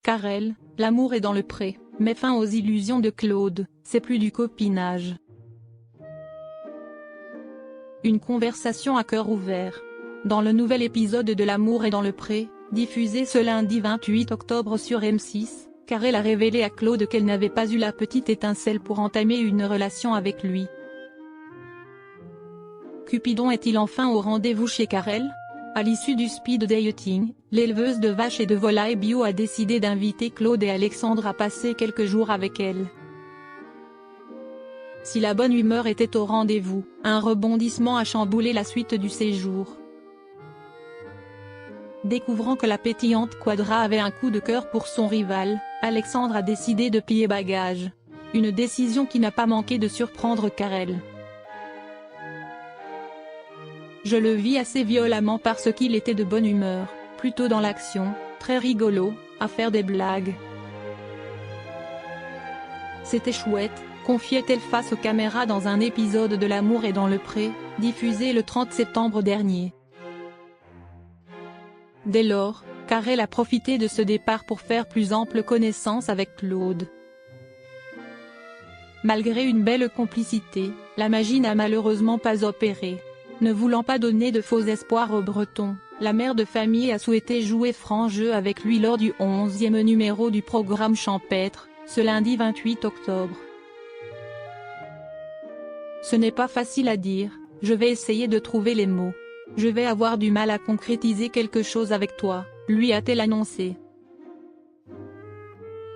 Karel, l'amour est dans le pré, met fin aux illusions de Claude, c'est plus du copinage. Une conversation à cœur ouvert. Dans le nouvel épisode de L'amour est dans le pré, diffusé ce lundi 28 octobre sur M6, Karel a révélé à Claude qu'elle n'avait pas eu la petite étincelle pour entamer une relation avec lui. Cupidon est-il enfin au rendez-vous chez Karel? À l'issue du speed dating, l'éleveuse de vaches et de volailles bio a décidé d'inviter Claude et Alexandre à passer quelques jours avec elle. Si la bonne humeur était au rendez-vous, un rebondissement a chamboulé la suite du séjour. Découvrant que la pétillante Quadra avait un coup de cœur pour son rival, Alexandre a décidé de plier bagages. Une décision qui n'a pas manqué de surprendre Karel. Je le vis assez violemment parce qu'il était de bonne humeur, plutôt dans l'action, très rigolo, à faire des blagues. C'était chouette, confiait-elle face aux caméras dans un épisode de L'amour est dans le pré, diffusé le 30 septembre dernier. Dès lors, Karel a profité de ce départ pour faire plus ample connaissance avec Claude. Malgré une belle complicité, la magie n'a malheureusement pas opéré. Ne voulant pas donner de faux espoirs aux Bretons, la mère de famille a souhaité jouer franc jeu avec lui lors du 11e numéro du programme champêtre, ce lundi 28 octobre. Ce n'est pas facile à dire, je vais essayer de trouver les mots. Je vais avoir du mal à concrétiser quelque chose avec toi, lui a-t-elle annoncé.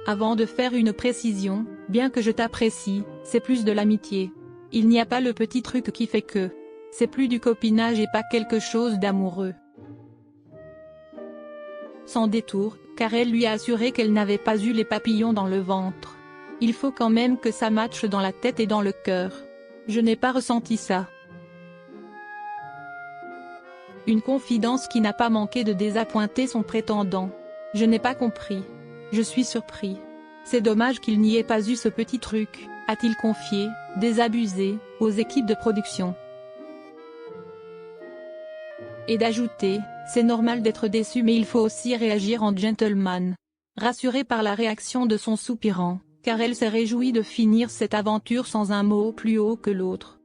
Avant de faire une précision, bien que je t'apprécie, c'est plus de l'amitié. Il n'y a pas le petit truc qui fait que. C'est plus du copinage et pas quelque chose d'amoureux. Sans détour, Karel lui a assuré qu'elle n'avait pas eu les papillons dans le ventre. Il faut quand même que ça matche dans la tête et dans le cœur. Je n'ai pas ressenti ça. Une confidence qui n'a pas manqué de désappointer son prétendant. Je n'ai pas compris. Je suis surpris. C'est dommage qu'il n'y ait pas eu ce petit truc, a-t-il confié, désabusé, aux équipes de production. Et d'ajouter, c'est normal d'être déçu mais il faut aussi réagir en gentleman. Rassuré par la réaction de son soupirant, Karel s'est réjoui de finir cette aventure sans un mot plus haut que l'autre.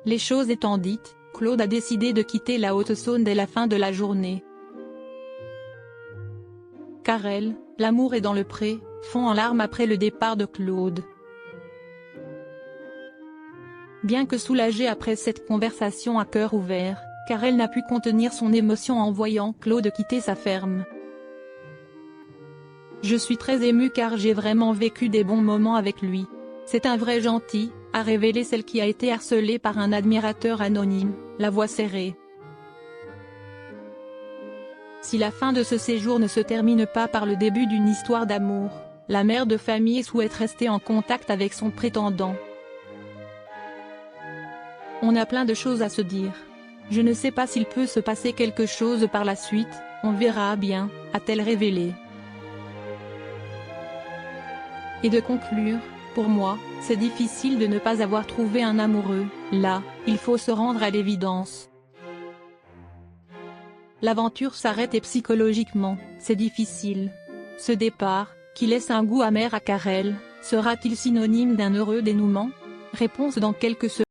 Les choses étant dites, Claude a décidé de quitter la Haute-Saône dès la fin de la journée. Karel, l'amour est dans le pré, fond en larmes après le départ de Claude. Bien que soulagé après cette conversation à cœur ouvert, Karel n'a pu contenir son émotion en voyant Claude quitter sa ferme. Je suis très émue car j'ai vraiment vécu des bons moments avec lui. C'est un vrai gentil, a révélé celle qui a été harcelée par un admirateur anonyme, la voix serrée. Si la fin de ce séjour ne se termine pas par le début d'une histoire d'amour, la mère de famille souhaite rester en contact avec son prétendant. On a plein de choses à se dire. Je ne sais pas s'il peut se passer quelque chose par la suite, on verra bien, a-t-elle révélé. Et de conclure, pour moi, c'est difficile de ne pas avoir trouvé un amoureux, là, il faut se rendre à l'évidence. L'aventure s'arrête et psychologiquement, c'est difficile. Ce départ, qui laisse un goût amer à Karel, sera-t-il synonyme d'un heureux dénouement? Réponse dans quelques secondes.